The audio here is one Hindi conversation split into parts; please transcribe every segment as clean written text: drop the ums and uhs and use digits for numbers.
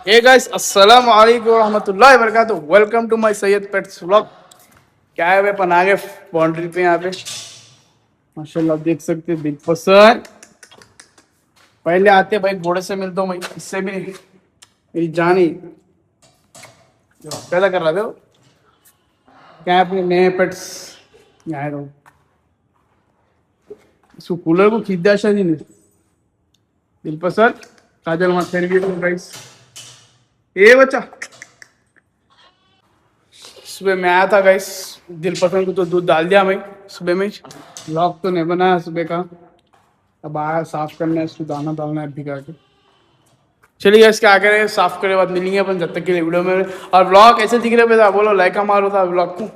हे गाइस अस्सलाम वालेकुम रहमतुल्लाहि व बरकातहू। Welcome to my Syed pets vlog. क्या है वे पनागे बाउंड्री पे यहाँ पे माशाल्लाह देख सकते हैं बिग पसर। पहले आते भाई घोड़े से मिलता हूँ भाई, इससे भी मेरी जान ही पैदा कर रहा था। क्या है अपने नए पेट्स यहाँ रहो, इसको कूलर को खींच दिया शायद नहीं दिल पसर काजल मत खरीदिए गाइस। ए बच्चा सुबह मैं आया था गाइस, दिल पसंद को तो दूध डाल दिया भाई सुबह में। व्लॉग तो नहीं बनाया सुबह का, अब आया साफ करना है, इसको दाना डालना है भिगा के। चलिए इसके आगे साफ करे बाद मिलेंगे अपन, जब तक के लिए वीडियो में। और व्लॉग ऐसे दिख रहे था, बोलो लाइक मारो था व्लॉग को,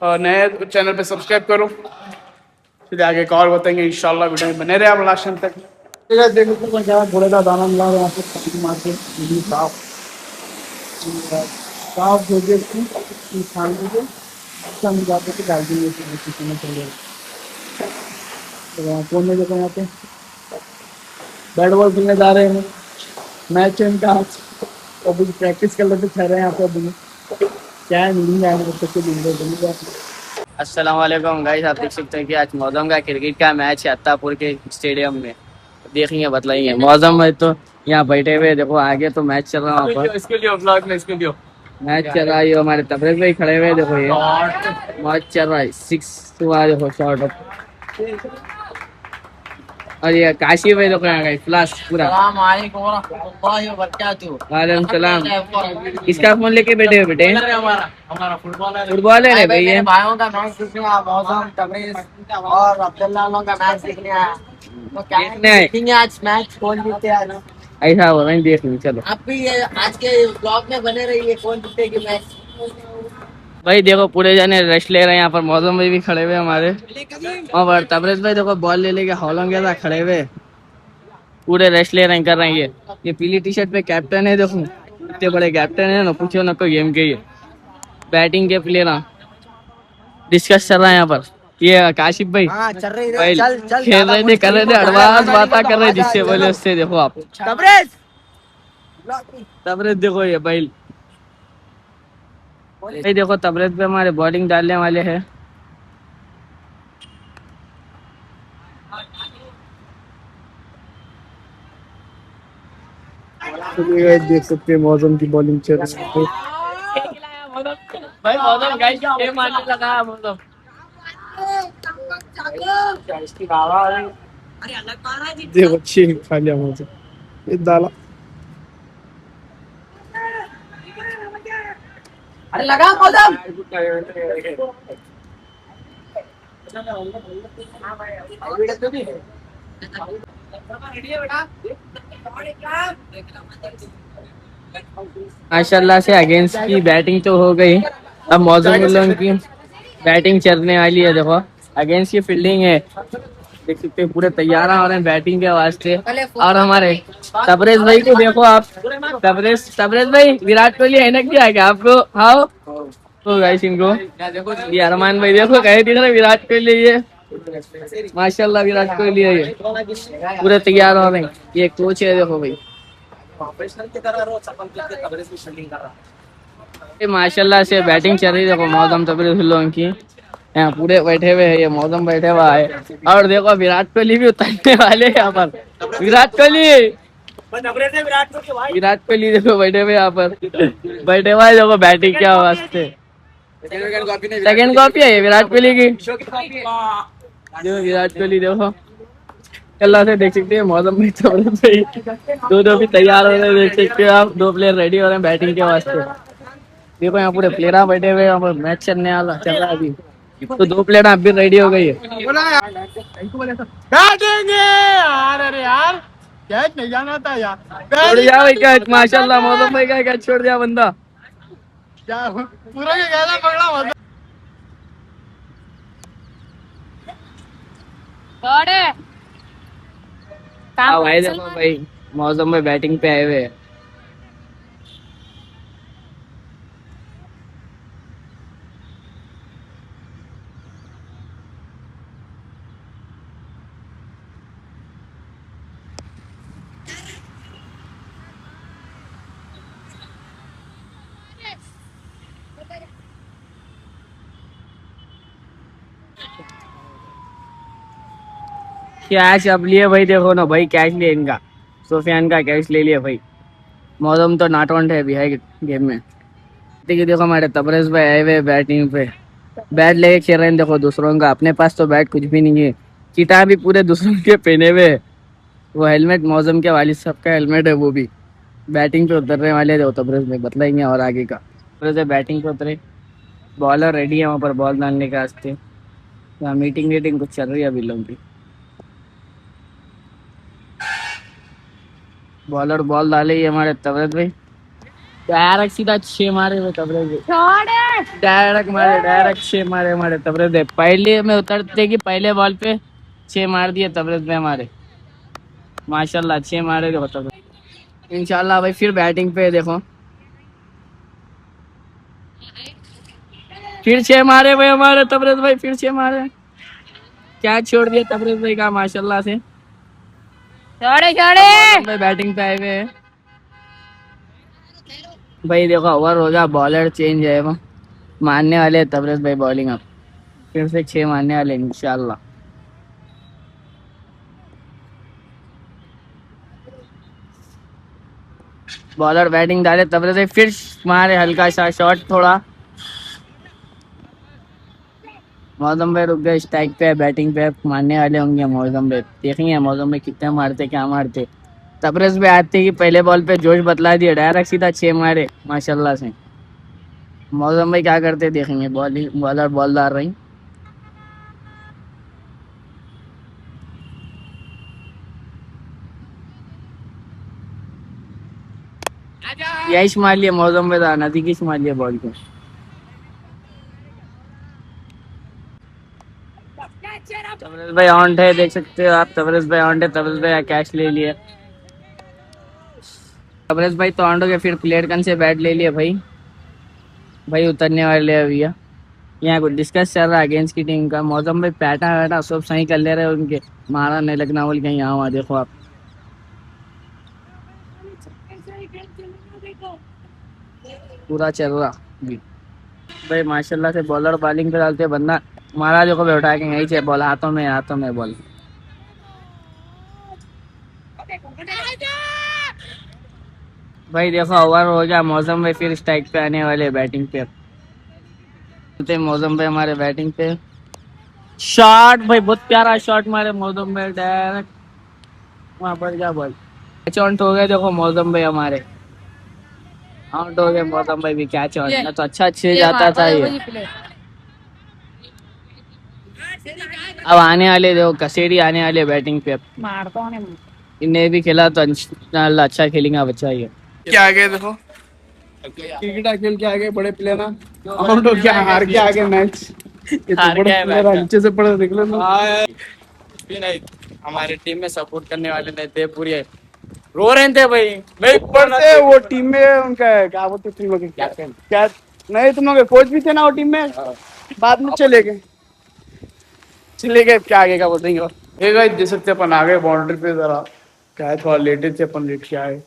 और नए चैनल पे सब्सक्राइब करो। चलिए आगे एक और बताएंगे इंशाल्लाह, वीडियो में बने रहे आप लास्ट टाइम तक। ठीक है देखो तो क्या घोड़े का दाना मिला रहा है यहाँ पे, मार के साफ साफ हो गए छान के अच्छा मिला के डाल देंगे किसी में चले। तो वहाँ कौन है देखो यहाँ पे बैट बॉल खेलने जा रहे हैं, मैच है इनका आज। अभी प्रैक्टिस कर लेते ठहरे हैं यहाँ पे। अभी क्या है मिलेंगे आगे बच्चे के मिलेंगे। अस्सलाम वालेकुम गाइस, आप देख सकते हैं कि आज मौसम का क्रिकेट का मैच है अत्तापुर के स्टेडियम में। देखेंगे बतलाएंगे मौसम में तो यहाँ बैठे हुए देखो, आगे तो मैच चल रहा है वहाँ पर। इसके लिए ब्लॉग में इसके लिए मैच चल रहा है, ये हमारे तबरेज भाई खड़े हुए देखो, ये मैच चल रहा है। 6 हुआ देखो शॉर्ट। और ये काशी भाई देखो यहाँ गई फ्लास पूरा। वालेकुम सलाम। किसका फोन लेके बैठे हो बेटे? हमारा फुटबॉल है भाई ये। भाइयों का मैच देखने आया, मौसम तबरेज और अब्दुल्ला लोगों का मैच देखने आया। तो क्या देखने आए। देखेंगे आज मैच कौन जीते आज। ऐसा हो रहा है, देख लो चलो। आप भी ये आज के ब्लॉग में बने रहिए, कौन जीतेगी मैच। भाई देखो पूरे जने रेस्ट ले रहे हैं यहाँ पर। मौसम भाई भी खड़े हुए हमारे, और तबरेज भाई देखो बॉल ले लेके हॉलों के साथ खड़े हुए पूरे रेस्ट ले रहे हैं, कर रहे हैं। ये पीली टी शर्ट पे कैप्टन है देखो, इतने बड़े कैप्टन है ना, पूछो ना कोई गेम के। ये बैटिंग के प्लेयर डिस्कस चल रहा है यहाँ पर। ये काशिफ भाई चल रही भाई चल चल खेल रहे थे, कर रहे थे, एडवांस बातें कर रहे हैं जिससे बोले उससे। देखो आप तबरेज तबरेज देखो, ये भाई भाई देखो तबरेज पे हमारे बॉलिंग डालने वाले हैं। देख सकते हैं मौसम की बॉलिंग चल रही है भाई मौसम गाइस के मारने लगा मौसम। देखो अच्छी खा लिया मौसम, ये डाला। अरे लगा मौसम। माशाल्लाह से अगेंस्ट की बैटिंग तो हो गई, अब मौसम लोगों की बैटिंग चलने वाली है। देखो अगेंस्ट की फील्डिंग है, देख सकते हैं पूरे तैयार हो रहे हैं बैटिंग के वास्ते। और हमारे तबरेज भाई को देखो आप, तबरेज भाई विराट कोहली है ना क्या क्या आपको? हाँ तो गाइस इनको ये अरमान भाई देखो कहे दिख रहे विराट कोहली। ये माशाल्लाह विराट कोहली है, ये पूरे तैयार हो रहे हैं। ये कोच है देखो भाई, ये माशाल्लाह से बैटिंग चल रही है। देखो मौसम तबरेज लोगों की यहाँ पूरे बैठे हुए हैं, ये मौसम बैठे हुआ है। और देखो विराट कोहली भी उतरने वाले हैं यहाँ पर। विराट कोहली देखो बैठे हुए यहाँ पर, बैठे हुआ है देखो बैटिंग क्या वास्ते। सेकंड कॉपी है ये विराट कोहली की। देखो विराट कोहली देखो अल्लाह से देख सकते हैं मौसम में तो दो भी तैयार हो रहे हैं। देख सकते हो आप, 2 प्लेयर रेडी हो रहे हैं बैटिंग के वास्ते। देखो यहाँ पूरे प्लेयर बैठे हुए, यहाँ पर मैच चलने वाला चल रहा है अभी, तो 2 प्लेयर अब भी रेडी हो गई है। बैठेंगे यार, अरे यार कैच नहीं जाना था यार। छोड़ दिया भाई कैच, माशाल्लाह मौसम भाई का कैच छोड़ दिया बंदा। क्या पूरा के गहला पकड़ा मौसम। हाँ भाई देखो भाई मौसम में बैटिंग पे आए हुए हैं। कैश अब लिए भाई, देखो ना भाई, कैश लिए इनका, सुफियान का कैश ले लिया भाई। मौसम तो नॉट ऑन है अभी है गेम में। देखिए देखो हमारे तबरेज भाई आए हुए बैटिंग पे, बैट लेके खेल रहे हैं। देखो दूसरों का, अपने पास तो बैट कुछ भी नहीं है, किताब भी पूरे दूसरों के पहने हुए है। वो हेलमेट मौसम के वालिद साहब का हेलमेट है, वो भी बैटिंग पे उतरने वाले थे तबरेज में, बतलाएंगे और आगे का। तबरेज बैटिंग पे उतरे, बॉलर रेडी है वहाँ पर बॉल डालने के वास्ते। मीटिंग वीटिंग कुछ चल रही है अभी लोग की। बॉलर बॉल डाले ही हमारे तबरेज भाई, डायरेक्ट सीधा 6 मारे हुए तबरेज भाई, डायरेक्ट 6 मारे हमारे तबरेज भाई। पहले में उतरते कि पहले बॉल पे 6 मार दिए तबरेज भाई हमारे, माशाल्लाह 6 मारे देखो तबरेज। इंशाल्लाह भाई फिर बैटिंग पे देखो, फिर 6 मारे भाई हमारे तबरेज भाई, फिर 6 मारे। क्या छोड़ दिया तबरेज भाई का माशाल्लाह से। छोड़े भाई बैटिंग पे आए हुए हैं भाई। देखो ओवर हो गया, बॉलर चेंज है वो, मारने वाले हैं तबरेज भाई बॉलिंग अब, फिर से 6 मारने वाले इंशाल्लाह। बॉलर बैटिंग डाले तबरेज भाई, फिर मारे हल्का सा शॉट थोड़ा। मौसम भाई रुक गए, स्ट्राइक पे बैटिंग पे मारने वाले होंगे मौसम भाई, देखेंगे मौसम भाई कितने मारते क्या मारते। तबरेज भाई आते ही पहले बॉल पे जोश बतला दिया, डायरेक्ट सीधा 6 मारे माशाल्लाह से। मौसम भाई क्या करते देखेंगे, बॉलर बॉल डाल रही। यही मार लिया मौसम भाई, था नदी की मार लिया बॉल को। तबरेज भाई ऑन है, देख सकते हो आप, तबरेज भाई ऑन है। तबरेज भाई कैच ले लिया, तबरेज भाई तो ऑन हो गया। फिर प्लेयर गन से बैट ले लिया भाई, भाई उतरने वाले हैं भैया। यहाँ कुछ डिस्कस चल रहा है अगेंस्ट की टीम का। मौसम भाई पैटा वैटा सब सही कर ले रहे हैं उनके, मारा नहीं लगना बोल के यहाँ वहाँ देखो आप। पूरा चल रहा भी भाई माशाल्लाह से। बॉलर बॉलिंग पे डालते बंदा मारा, देखो भाई उठा के यही से बॉल हाथों में बॉल। भाई देखो ओवर हो गया, मौसम भाई फिर स्ट्राइक पे आने वाले बैटिंग पे। मौसम भाई हमारे बैटिंग पे, शॉट भाई बहुत प्यारा शॉट मारे मौसम भाई, डायरेक्ट वहां पर क्या बॉल आउट हो गए। देखो मौसम भाई हमारे आउट हो गए, मौसम भाई भी कैच आउट ना तो अच्छा अच्छे जाता था ये। अब आने वाले देखो कसेरी आने वाले बैटिंग पे, इन्हें भी खेला तो इंशाल्लाह अच्छा खेलेंगे बच्चा ये। क्या आगे देखो, क्रिकेट खेल के आगे बड़े प्लेयर ना, आउट हो क्या हार के आगे मैच। ये तो हार बड़े गए प्लेयर मैच। नीचे से पड़े देख लो ना। भी नहीं, हमारी टीम में सपोर्ट करने वाले नहीं थे, पूरी रो रहे थे भाई। नहीं ऊपर से वो टीम में उनका क्या बोलते तुम लोग क्या, नहीं तुम लोग कोच भी थे ना वो टीम में, बाद में चले गए क्या आगे का बोलेंगे। और ये गाइस देख सकते हैं अपन आ गए बाउंड्री पे, जरा क्या है थोड़ा लेटे थे अपन, लेट के आए।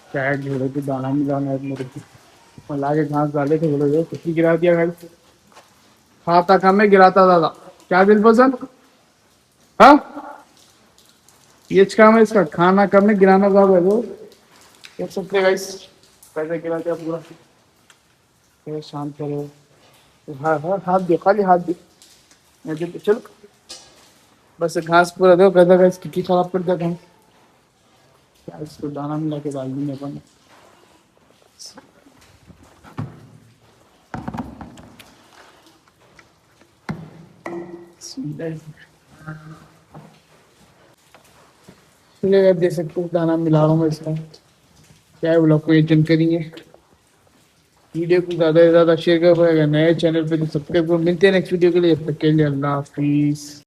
क्या है घोड़े की दाना मिलाना है मेरे को, और लाके घास डाले थे घोड़े को, कुछ गिरा दिया गाइस। खाता कम में गिराता दादा, क्या दिल पसंद। हाँ ये काम है इसका, खाना कम में गिराना ज्यादा है। वो देख सकते हैं गाइस पैसे गिरा दिया पूरा। ये शांत करो, हाँ हाँ हाथ दे, खाली हाथ दे, चलो बस घास पूरा दो कैसा गाइस, कितनी खराब कर दिया घास। क्या इसको दाना मिला के डाल देंगे अपन। चलिए आप देख सकते हो दाना मिला रहा हूँ मैं इसका। क्या है ब्लॉग को एजेंट करेंगे, वीडियो को ज़्यादा से ज़्यादा शेयर कर पाएगा। नए चैनल पे तो सब्सक्राइब करो। मिलते हैं नेक्स्ट वीडियो के लिए, तब तक के लिए अल्लाह हाफिज़।